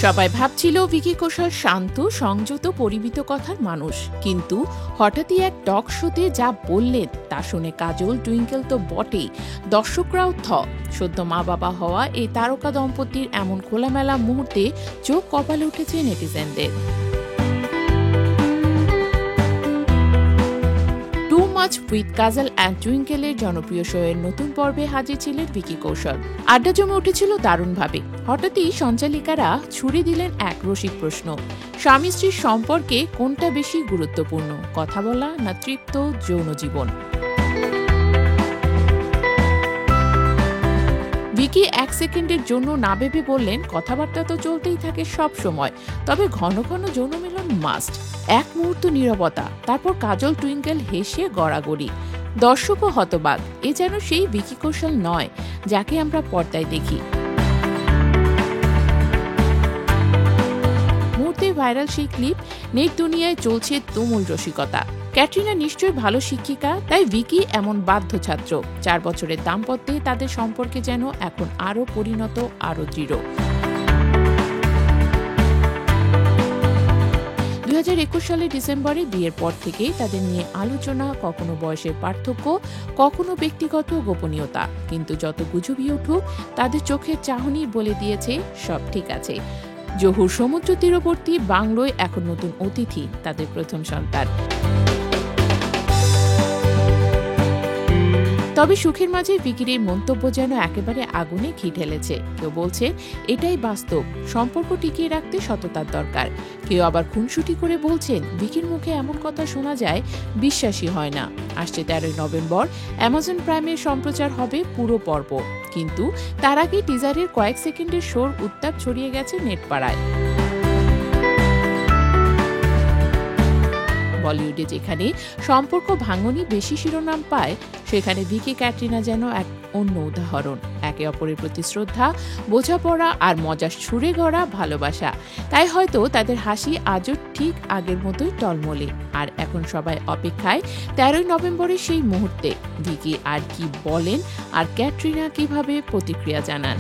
সবাই ভাবছিল ভিকি কৌশল শান্ত, সংযত, পরিমিত কথার মানুষ, কিন্তু হঠাৎই এক টক শোতে যা বললেন তা শুনে কাজল টুইঙ্কেল তো বটেই, দর্শকরাও সদ্য মা বাবা হওয়া এই তারকা দম্পতির এমন খোলামেলা মুহূর্তে চোখ কপালে উঠেছে নেটিজেনদের। Two much with Kajol and টুইঙ্কেলের জনপ্রিয় শোয়ের নতুন পর্বে হাজির ছিলেন ভিকি কৌশল। আড্ডা জমে উঠেছিল দারুণভাবে। হঠাৎই সঞ্চালিকারা ছুড়ে দিলেন এক রসিক প্রশ্ন, স্বামী স্ত্রীর সম্পর্কে কোনটা বেশি গুরুত্বপূর্ণ, কথা বলা না তৃপ্ত যৌন জীবন? ভিকি এক সেকেন্ডের জন্য না ভেবে বললেন, কথাবার্তা তো চলতেই থাকে সব সময়, তবে ঘন ঘন যৌন মিলন মাস্ট। এক মুহূর্ত নীরবতা, তারপর কাজল টুইঙ্কেল হেসে গড়াগড়ি। দর্শকও হতবাক, এ যেন সেই ভিকি কৌশল নয় যাকে আমরা পর্দায় দেখি। মুহূর্তে ভাইরাল সেই ক্লিপ, নেট দুনিয়ায় চলছে তুমুল রসিকতা। ক্যাটরিনা নিশ্চয়ই ভালো শিক্ষিকা, তাই ভিকি এমন বাধ্য ছাত্র। 4 বছরের দাম্পত্যে তাদের সম্পর্কে যেন এখন আরো পরিণত, আরো দৃঢ়। 2021 সালের ডিসেম্বরে বিয়ের পর থেকে তাদের নিয়ে আলোচনা, কখনো বয়সের পার্থক্য, কখনো ব্যক্তিগত গোপনীয়তা, কিন্তু যত গুজবই উঠুক তাদের চোখের চাহনি বলে দিয়েছে সব ঠিক আছে। জহুর সমুদ্র তীরবর্তী বাংলোয় এখন নতুন অতিথি তাদের প্রথম সন্তান। তবে সুখের মাঝে ভিকির এই মন্তব্য যেন একেবারে আগুনে ঘি ঢেলেছে। কেউ বলছে এটাই বাস্তব, সম্পর্ক টিকিয়ে রাখতে সততার দরকার। কেউ আবার খুনসুটি করে বলছেন, ভিকির মুখে এমন কথা শোনা যায়, বিশ্বাসই হয় না। আসছে 13 নভেম্বর অ্যামাজন প্রাইমে সম্প্রচার হবে পুরো পর্ব, কিন্তু তার আগে টিজারের কয়েক সেকেন্ডের শোর উত্তাপ ছড়িয়ে গেছে নেটপাড়ায়। বলিউডে যেখানে সম্পর্ক ভাঙনই বেশি শিরোনাম পায়, সেখানে ভিকি ক্যাটরিনা যেন এক অন্য উদাহরণ। একে অপরের প্রতি শ্রদ্ধা, বোঝাপড়া আর মজার ছুঁড়ে গড়া ভালোবাসা। তাই হয়তো তাদের হাসি আজও ঠিক আগের মতোই টলমলে। আর এখন সবাই অপেক্ষায় 13 নভেম্বরের সেই মুহূর্তে ভিকি আর কি বলেন আর ক্যাটরিনা কিভাবে প্রতিক্রিয়া জানান।